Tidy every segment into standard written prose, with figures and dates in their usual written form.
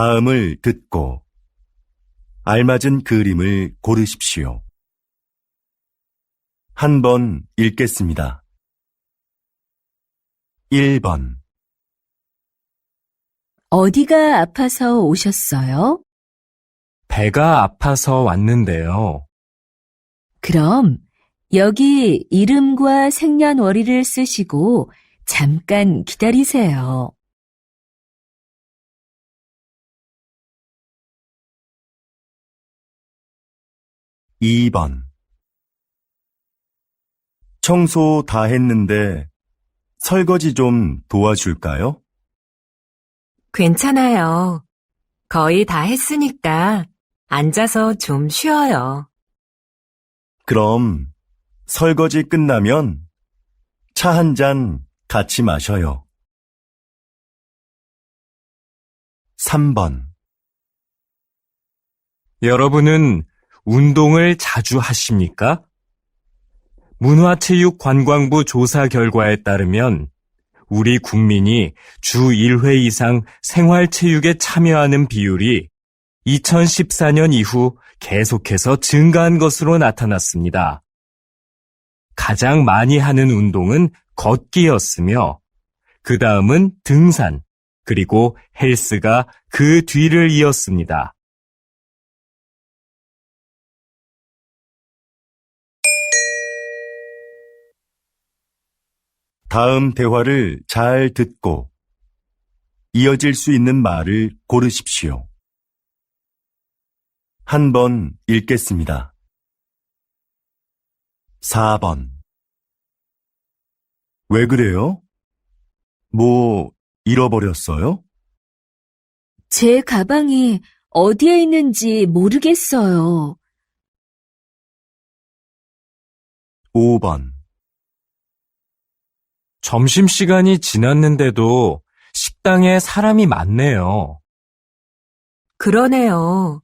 다음을 듣고 알맞은 그림을 고르십시오. 한 번 읽겠습니다. 1번. 어디가 아파서 오셨어요? 배가 아파서 왔는데요. 그럼 여기 이름과 생년월일을 쓰시고 잠깐 기다리세요. 2번. 청소 다 했는데 설거지 좀 도와줄까요? 괜찮아요. 거의 다 했으니까 앉아서 좀 쉬어요. 그럼 설거지 끝나면 차 한 잔 같이 마셔요. 3번. 여러분은 운동을 자주 하십니까? 문화체육관광부 조사 결과에 따르면 우리 국민이 주 1회 이상 생활체육에 참여하는 비율이 2014년 이후 계속해서 증가한 것으로 나타났습니다. 가장 많이 하는 운동은 걷기였으며 그 다음은 등산, 그리고 헬스가 그 뒤를 이었습니다. 다음 대화를 잘 듣고 이어질 수 있는 말을 고르십시오. 한 번 읽겠습니다. 4번. 왜 그래요? 뭐 잃어버렸어요? 제 가방이 어디에 있는지 모르겠어요. 5번. 점심시간이 지났는데도 식당에 사람이 많네요. 그러네요.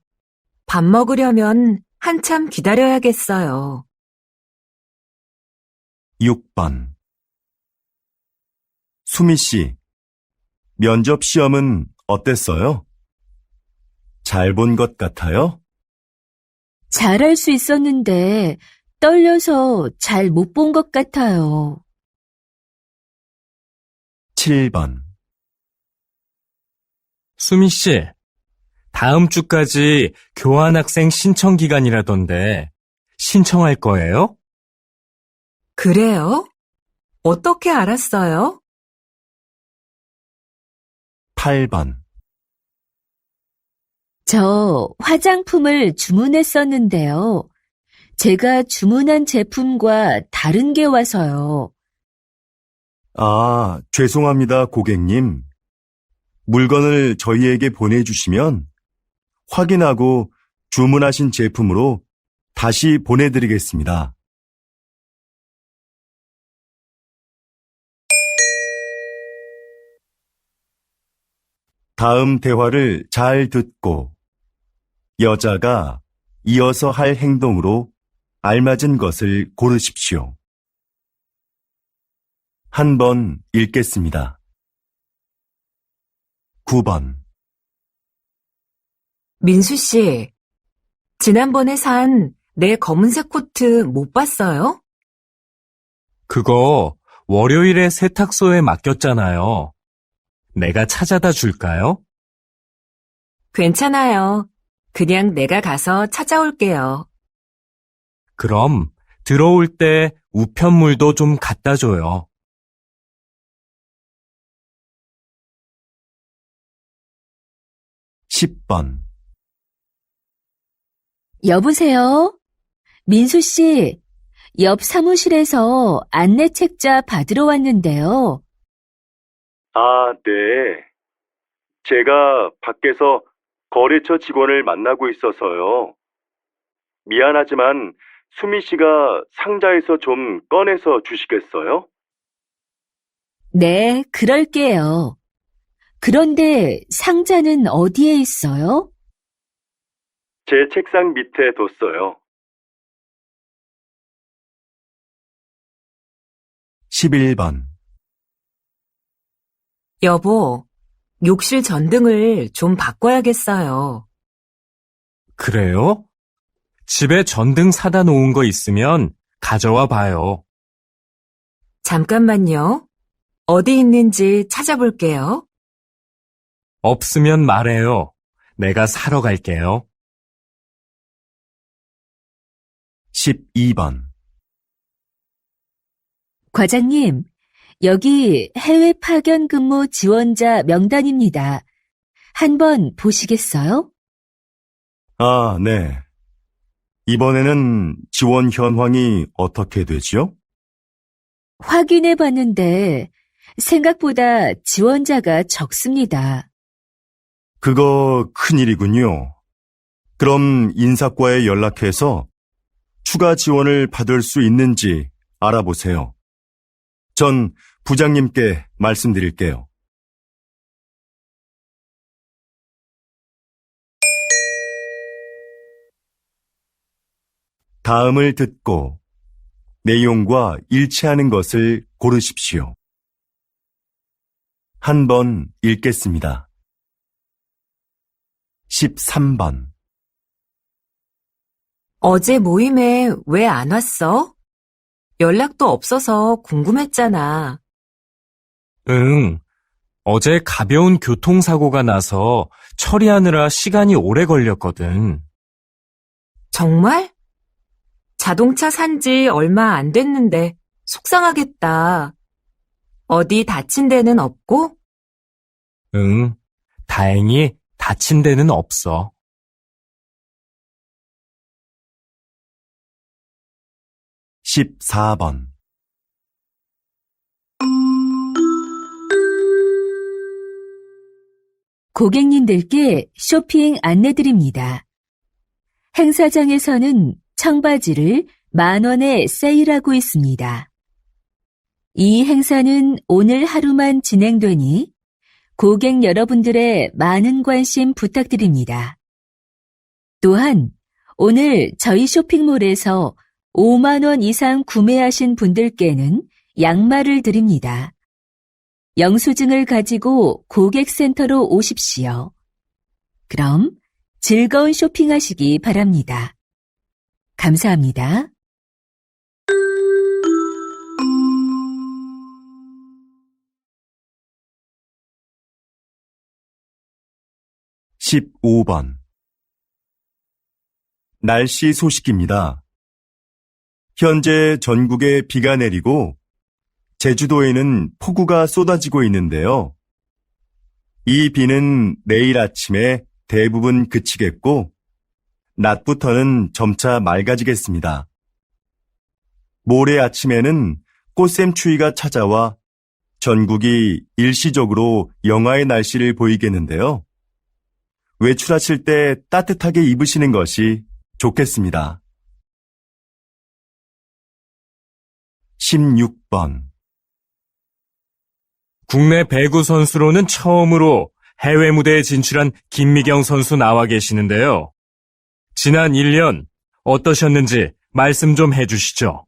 밥 먹으려면 한참 기다려야겠어요. 6번. 수미 씨, 면접 시험은 어땠어요? 잘 본 것 같아요? 잘할 수 있었는데 떨려서 잘 못 본 것 같아요. 7번. 수미 씨, 다음 주까지 교환학생 신청 기간이라던데 신청할 거예요? 그래요? 어떻게 알았어요? 8번. 저 화장품을 주문했었는데요. 제가 주문한 제품과 다른 게 와서요. 아, 죄송합니다, 고객님. 물건을 저희에게 보내주시면 확인하고 주문하신 제품으로 다시 보내드리겠습니다. 다음 대화를 잘 듣고 여자가 이어서 할 행동으로 알맞은 것을 고르십시오. 한 번 읽겠습니다. 9번. 민수 씨, 지난번에 산 내 검은색 코트 못 봤어요? 그거 월요일에 세탁소에 맡겼잖아요. 내가 찾아다 줄까요? 괜찮아요. 그냥 내가 가서 찾아올게요. 그럼 들어올 때 우편물도 좀 갖다 줘요. 10번. 여보세요? 민수 씨, 옆 사무실에서 안내 책자 받으러 왔는데요. 아, 네. 제가 밖에서 거래처 직원을 만나고 있어서요. 미안하지만 수미 씨가 상자에서 좀 꺼내서 주시겠어요? 네, 그럴게요. 그런데 상자는 어디에 있어요? 제 책상 밑에 뒀어요. 11번. 여보, 욕실 전등을 좀 바꿔야겠어요. 그래요? 집에 전등 사다 놓은 거 있으면 가져와 봐요. 잠깐만요. 어디 있는지 찾아볼게요. 없으면 말해요. 내가 사러 갈게요. 12번. 과장님, 여기 해외 파견 근무 지원자 명단입니다. 한번 보시겠어요? 아, 네. 이번에는 지원 현황이 어떻게 되지요? 확인해 봤는데 생각보다 지원자가 적습니다. 그거 큰일이군요. 그럼 인사과에 연락해서 추가 지원을 받을 수 있는지 알아보세요. 전 부장님께 말씀드릴게요. 다음을 듣고 내용과 일치하는 것을 고르십시오. 한 번 읽겠습니다. 13번. 어제 모임에 왜 안 왔어? 연락도 없어서 궁금했잖아. 응. 어제 가벼운 교통사고가 나서 처리하느라 시간이 오래 걸렸거든. 정말? 자동차 산 지 얼마 안 됐는데 속상하겠다. 어디 다친 데는 없고? 응. 다행히 다친 데는 없어. 14번. 고객님들께 쇼핑 안내드립니다. 행사장에서는 청바지를 10,000원에 세일하고 있습니다. 이 행사는 오늘 하루만 진행되니 고객 여러분들의 많은 관심 부탁드립니다. 또한 오늘 저희 쇼핑몰에서 5만 원 이상 구매하신 분들께는 양말을 드립니다. 영수증을 가지고 고객센터로 오십시오. 그럼 즐거운 쇼핑하시기 바랍니다. 감사합니다. (15번) 날씨 소식입니다. 현재 전국에 비가 내리고 제주도에는 폭우가 쏟아지고 있는데요. 이 비는 내일 아침에 대부분 그치겠고 낮부터는 점차 맑아지겠습니다. 모레 아침에는 꽃샘추위가 찾아와 전국이 일시적으로 영하의 날씨를 보이겠는데요. 외출하실 때 따뜻하게 입으시는 것이 좋겠습니다. 16번. 국내 배구 선수로는 처음으로 해외 무대에 진출한 김미경 선수 나와 계시는데요. 지난 1년 어떠셨는지 말씀 좀 해주시죠.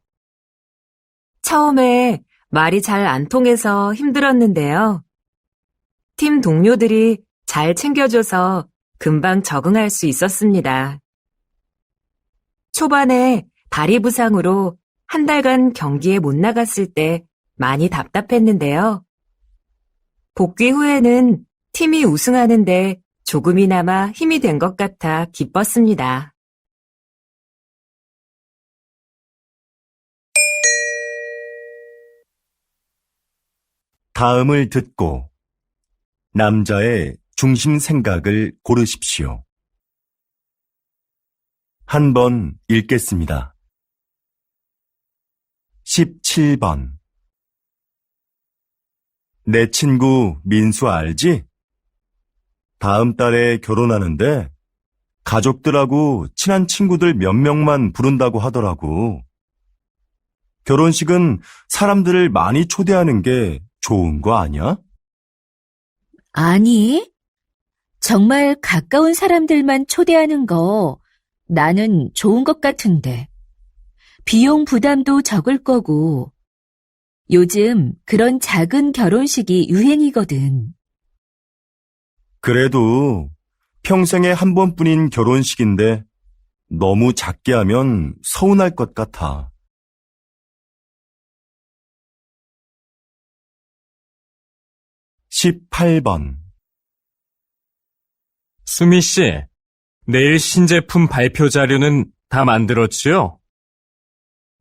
처음에 말이 잘 안 통해서 힘들었는데요. 팀 동료들이 잘 챙겨줘서 금방 적응할 수 있었습니다. 초반에 다리 부상으로 한 달간 경기에 못 나갔을 때 많이 답답했는데요. 복귀 후에는 팀이 우승하는데 조금이나마 힘이 된 것 같아 기뻤습니다. 다음을 듣고 남자의 중심 생각을 고르십시오. 한 번 읽겠습니다. 17번. 내 친구 민수 알지? 다음 달에 결혼하는데 가족들하고 친한 친구들 몇 명만 부른다고 하더라고. 결혼식은 사람들을 많이 초대하는 게 좋은 거 아니야? 아니, 정말 가까운 사람들만 초대하는 거 나는 좋은 것 같은데. 비용 부담도 적을 거고, 요즘 그런 작은 결혼식이 유행이거든. 그래도 평생에 한 번뿐인 결혼식인데 너무 작게 하면 서운할 것 같아. 18번. 수미 씨, 내일 신제품 발표 자료는 다 만들었지요?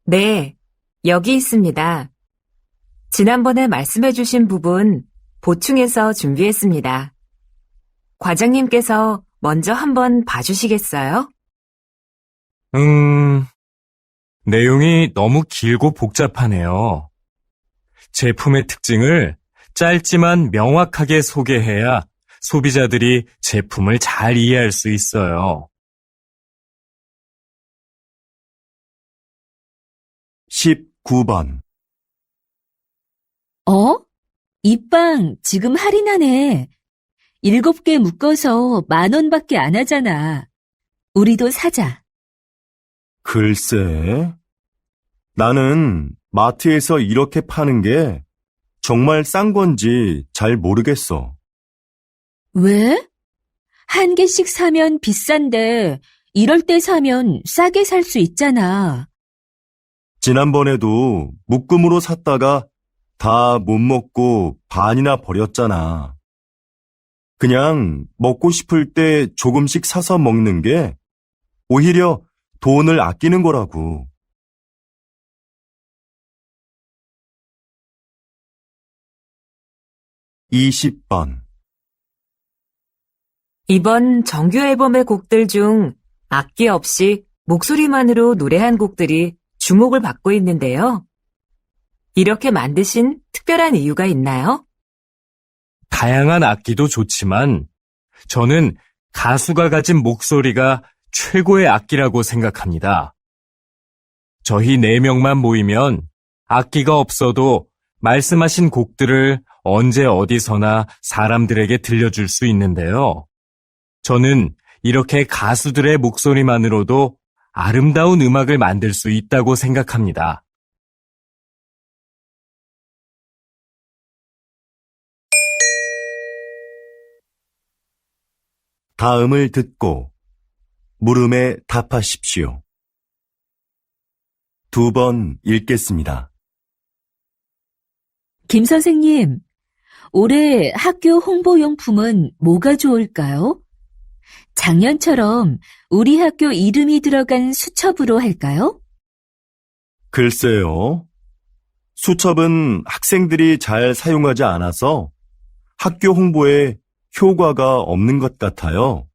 네, 여기 있습니다. 지난번에 말씀해주신 부분 보충해서 준비했습니다. 과장님께서 먼저 한번 봐주시겠어요? 내용이 너무 길고 복잡하네요. 제품의 특징을 짧지만 명확하게 소개해야 소비자들이 제품을 잘 이해할 수 있어요. 19번. 이 빵 지금 할인하네. 7개 묶어서 10,000원밖에 안 하잖아. 우리도 사자. 글쎄, 나는 마트에서 이렇게 파는 게 정말 싼 건지 잘 모르겠어. 왜? 한 개씩 사면 비싼데 이럴 때 사면 싸게 살 수 있잖아. 지난번에도 묶음으로 샀다가 다 못 먹고 반이나 버렸잖아. 그냥 먹고 싶을 때 조금씩 사서 먹는 게 오히려 돈을 아끼는 거라고. 20번. 이번 정규 앨범의 곡들 중 악기 없이 목소리만으로 노래한 곡들이 주목을 받고 있는데요. 이렇게 만드신 특별한 이유가 있나요? 다양한 악기도 좋지만 저는 가수가 가진 목소리가 최고의 악기라고 생각합니다. 저희 4명만 모이면 악기가 없어도 말씀하신 곡들을 언제 어디서나 사람들에게 들려줄 수 있는데요. 저는 이렇게 가수들의 목소리만으로도 아름다운 음악을 만들 수 있다고 생각합니다. 다음을 듣고 물음에 답하십시오. 2번 읽겠습니다. 김 선생님, 올해 학교 홍보용품은 뭐가 좋을까요? 작년처럼 우리 학교 이름이 들어간 수첩으로 할까요? 글쎄요. 수첩은 학생들이 잘 사용하지 않아서 학교 홍보에 효과가 없는 것 같아요.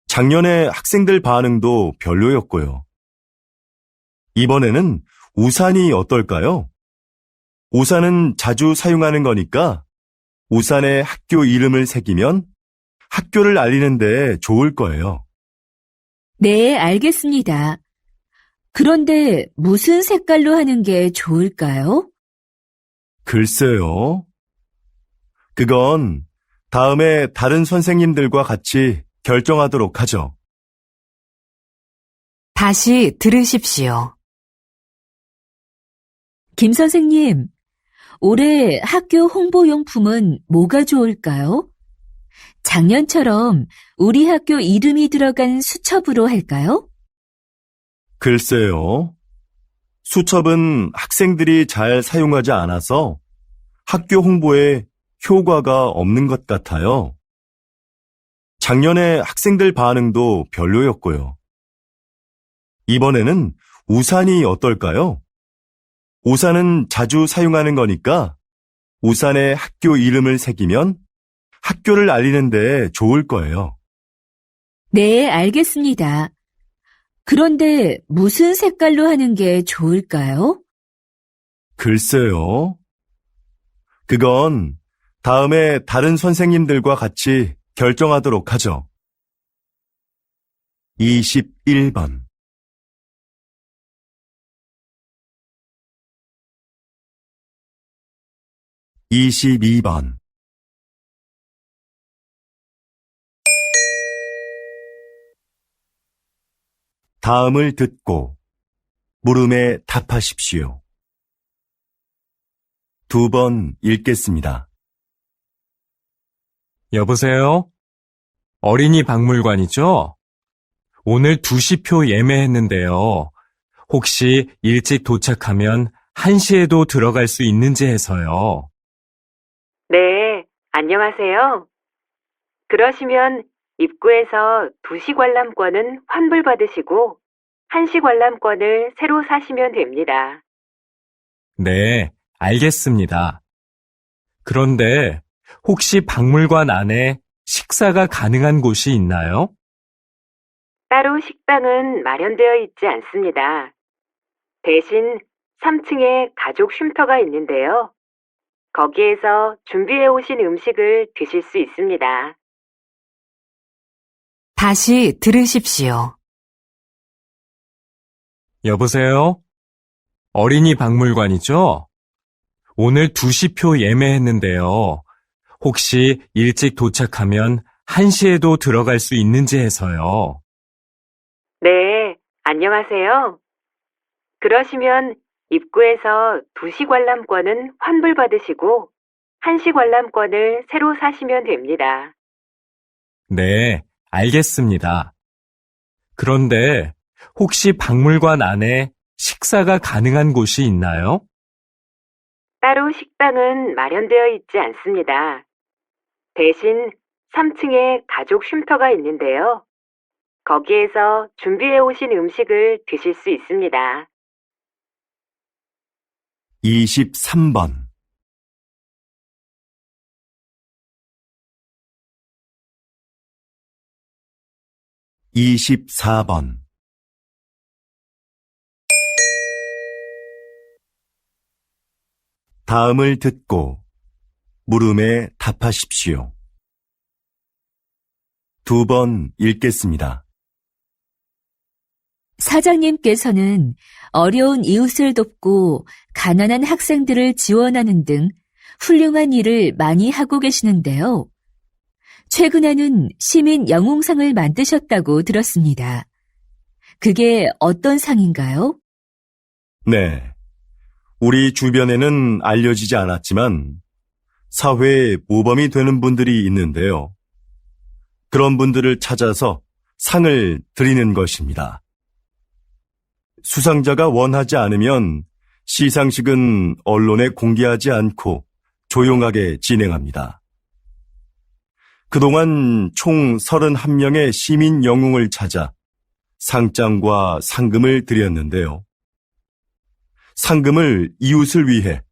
작년에 학생들 반응도 별로였고요. 이번에는 우산이 어떨까요? 우산은 자주 사용하는 거니까 우산에 학교 이름을 새기면 학교를 알리는데 좋을 거예요. 네, 알겠습니다. 그런데 무슨 색깔로 하는 게 좋을까요? 글쎄요. 그건 다음에 다른 선생님들과 같이 결정하도록 하죠. 다시 들으십시오. 김 선생님, 올해 학교 홍보용품은 뭐가 좋을까요? 작년처럼 우리 학교 이름이 들어간 수첩으로 할까요? 글쎄요. 수첩은 학생들이 잘 사용하지 않아서 학교 홍보에 효과가 없는 것 같아요. 작년에 학생들 반응도 별로였고요. 이번에는 우산이 어떨까요? 우산은 자주 사용하는 거니까 우산에 학교 이름을 새기면 학교를 알리는데 좋을 거예요. 네, 알겠습니다. 그런데 무슨 색깔로 하는 게 좋을까요? 글쎄요. 그건 다음에 다른 선생님들과 같이 결정하도록 하죠. 21번. (22번) 다음을 듣고 물음에 답하십시오. 2번 읽겠습니다. 여보세요? 어린이 박물관이죠? 오늘 2시표 예매했는데요. 혹시 일찍 도착하면 1시에도 들어갈 수 있는지 해서요. 네, 안녕하세요. 그러시면 입구에서 2시 관람권은 환불받으시고 1시 관람권을 새로 사시면 됩니다. 네, 알겠습니다. 그런데 혹시 박물관 안에 식사가 가능한 곳이 있나요? 따로 식당은 마련되어 있지 않습니다. 대신 3층에 가족 쉼터가 있는데요. 거기에서 준비해 오신 음식을 드실 수 있습니다. 다시 들으십시오. 여보세요? 어린이 박물관이죠? 오늘 2시표 예매했는데요. 혹시 일찍 도착하면 1시에도 들어갈 수 있는지 해서요. 네, 안녕하세요. 그러시면 입구에서 2시 관람권은 환불받으시고 1시 관람권을 새로 사시면 됩니다. 네, 알겠습니다. 그런데 혹시 박물관 안에 식사가 가능한 곳이 있나요? 따로 식당은 마련되어 있지 않습니다. 대신 3층에 가족 쉼터가 있는데요. 거기에서 준비해 오신 음식을 드실 수 있습니다. 23번. 24번. 다음을 듣고 물음에 답하십시오. 2번 읽겠습니다. 사장님께서는 어려운 이웃을 돕고 가난한 학생들을 지원하는 등 훌륭한 일을 많이 하고 계시는데요. 최근에는 시민 영웅상을 만드셨다고 들었습니다. 그게 어떤 상인가요? 네. 우리 주변에는 알려지지 않았지만 사회에 모범이 되는 분들이 있는데요. 그런 분들을 찾아서 상을 드리는 것입니다. 수상자가 원하지 않으면 시상식은 언론에 공개하지 않고 조용하게 진행합니다. 그동안 총 31명의 시민 영웅을 찾아 상장과 상금을 드렸는데요. 상금을 이웃을 위해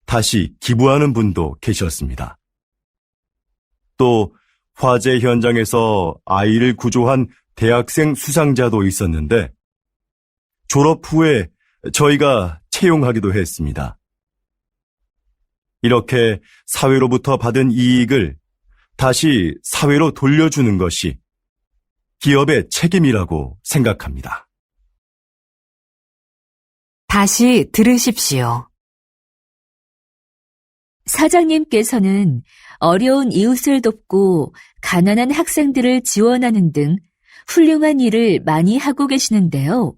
다시 기부하는 분도 계셨습니다. 또 화재 현장에서 아이를 구조한 대학생 수상자도 있었는데 졸업 후에 저희가 채용하기도 했습니다. 이렇게 사회로부터 받은 이익을 다시 사회로 돌려주는 것이 기업의 책임이라고 생각합니다. 다시 들으십시오. 사장님께서는 어려운 이웃을 돕고 가난한 학생들을 지원하는 등 훌륭한 일을 많이 하고 계시는데요.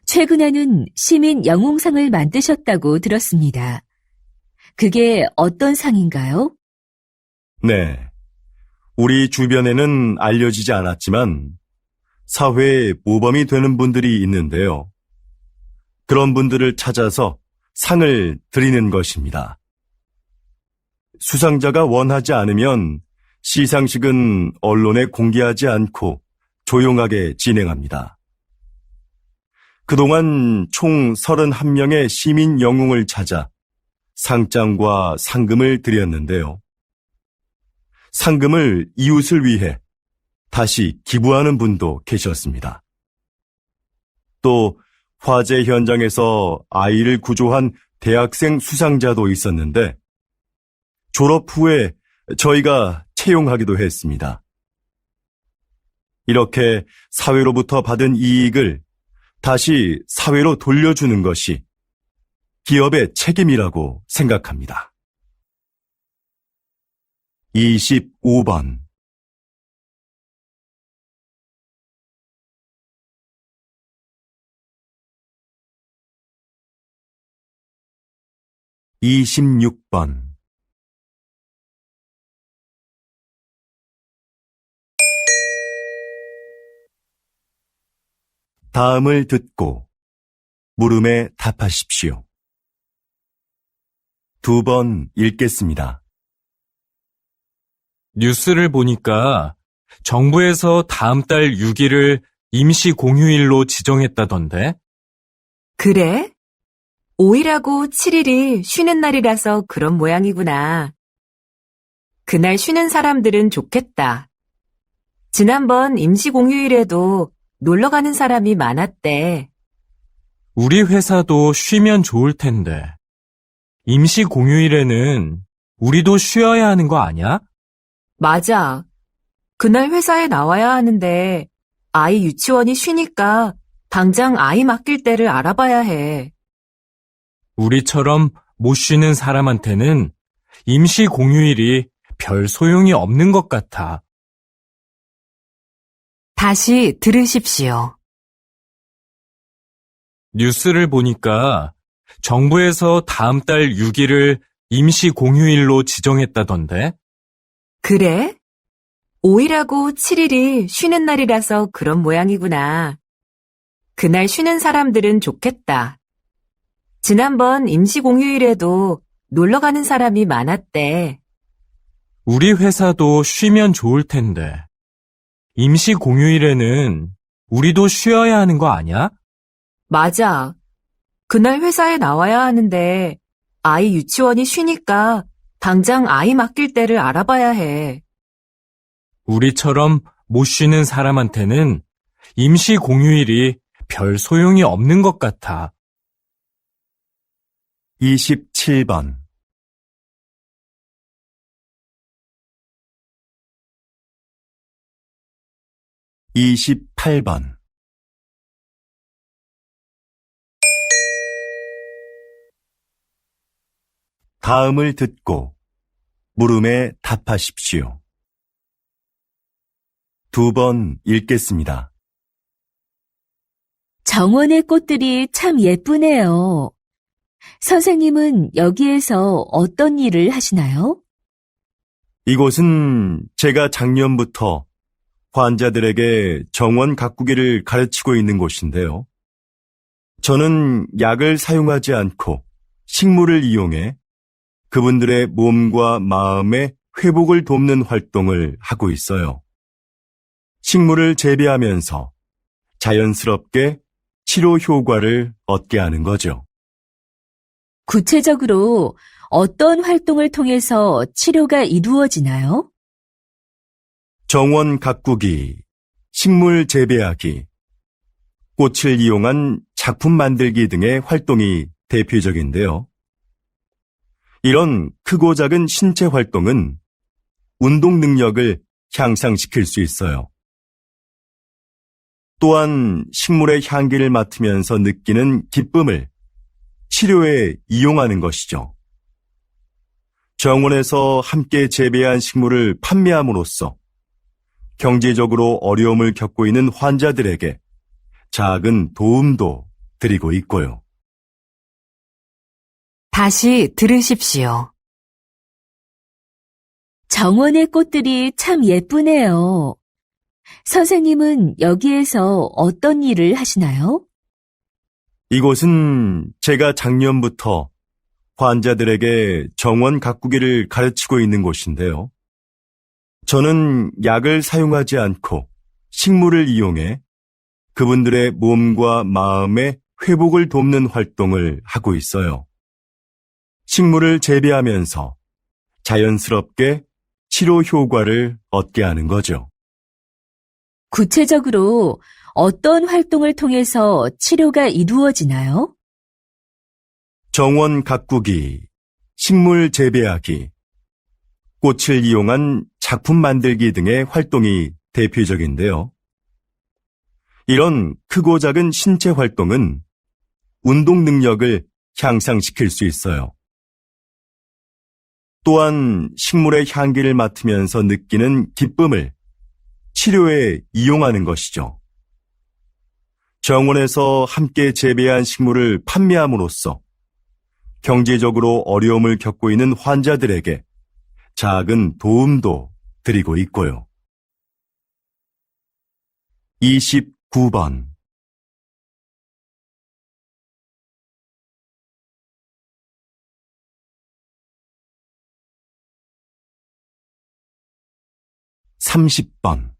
최근에는 시민 영웅상을 만드셨다고 들었습니다. 그게 어떤 상인가요? 네. 우리 주변에는 알려지지 않았지만 사회에 모범이 되는 분들이 있는데요. 그런 분들을 찾아서 상을 드리는 것입니다. 수상자가 원하지 않으면 시상식은 언론에 공개하지 않고 조용하게 진행합니다. 그동안 총 31명의 시민 영웅을 찾아 상장과 상금을 드렸는데요. 상금을 이웃을 위해 다시 기부하는 분도 계셨습니다. 또 화재 현장에서 아이를 구조한 대학생 수상자도 있었는데 졸업 후에 저희가 채용하기도 했습니다. 이렇게 사회로부터 받은 이익을 다시 사회로 돌려주는 것이 기업의 책임이라고 생각합니다. 25번. 26번. 다음을 듣고 물음에 답하십시오. 2번 읽겠습니다. 뉴스를 보니까 정부에서 다음 달 6일을 임시 공휴일로 지정했다던데? 그래? 5일하고 7일이 쉬는 날이라서 그런 모양이구나. 그날 쉬는 사람들은 좋겠다. 지난번 임시 공휴일에도 놀러 가는 사람이 많았대. 우리 회사도 쉬면 좋을 텐데. 임시 공휴일에는 우리도 쉬어야 하는 거 아니야? 맞아. 그날 회사에 나와야 하는데 아이 유치원이 쉬니까 당장 아이 맡길 때를 알아봐야 해. 우리처럼 못 쉬는 사람한테는 임시 공휴일이 별 소용이 없는 것 같아. 다시 들으십시오. 뉴스를 보니까 정부에서 다음 달 6일을 임시 공휴일로 지정했다던데? 그래? 5일하고 7일이 쉬는 날이라서 그런 모양이구나. 그날 쉬는 사람들은 좋겠다. 지난번 임시 공휴일에도 놀러 가는 사람이 많았대. 우리 회사도 쉬면 좋을 텐데. 임시 공휴일에는 우리도 쉬어야 하는 거 아니야? 맞아. 그날 회사에 나와야 하는데 아이 유치원이 쉬니까 당장 아이 맡길 때를 알아봐야 해. 우리처럼 못 쉬는 사람한테는 임시 공휴일이 별 소용이 없는 것 같아. 27번 28번 다음을 듣고 물음에 답하십시오. 2번 읽겠습니다. 정원의 꽃들이 참 예쁘네요. 선생님은 여기에서 어떤 일을 하시나요? 이곳은 제가 작년부터 환자들에게 정원 가꾸기를 가르치고 있는 곳인데요. 저는 약을 사용하지 않고 식물을 이용해 그분들의 몸과 마음의 회복을 돕는 활동을 하고 있어요. 식물을 재배하면서 자연스럽게 치료 효과를 얻게 하는 거죠. 구체적으로 어떤 활동을 통해서 치료가 이루어지나요? 정원 가꾸기, 식물 재배하기, 꽃을 이용한 작품 만들기 등의 활동이 대표적인데요. 이런 크고 작은 신체 활동은 운동 능력을 향상시킬 수 있어요. 또한 식물의 향기를 맡으면서 느끼는 기쁨을 치료에 이용하는 것이죠. 정원에서 함께 재배한 식물을 판매함으로써 경제적으로 어려움을 겪고 있는 환자들에게 작은 도움도 드리고 있고요. 다시 들으십시오. 정원의 꽃들이 참 예쁘네요. 선생님은 여기에서 어떤 일을 하시나요? 이곳은 제가 작년부터 환자들에게 정원 가꾸기를 가르치고 있는 곳인데요. 저는 약을 사용하지 않고 식물을 이용해 그분들의 몸과 마음의 회복을 돕는 활동을 하고 있어요. 식물을 재배하면서 자연스럽게 치료 효과를 얻게 하는 거죠. 구체적으로 어떤 활동을 통해서 치료가 이루어지나요? 정원 가꾸기, 식물 재배하기, 꽃을 이용한 작품 만들기 등의 활동이 대표적인데요. 이런 크고 작은 신체 활동은 운동 능력을 향상시킬 수 있어요. 또한 식물의 향기를 맡으면서 느끼는 기쁨을 치료에 이용하는 것이죠. 정원에서 함께 재배한 식물을 판매함으로써 경제적으로 어려움을 겪고 있는 환자들에게 작은 도움도 드리고 있고요. 29번 30번.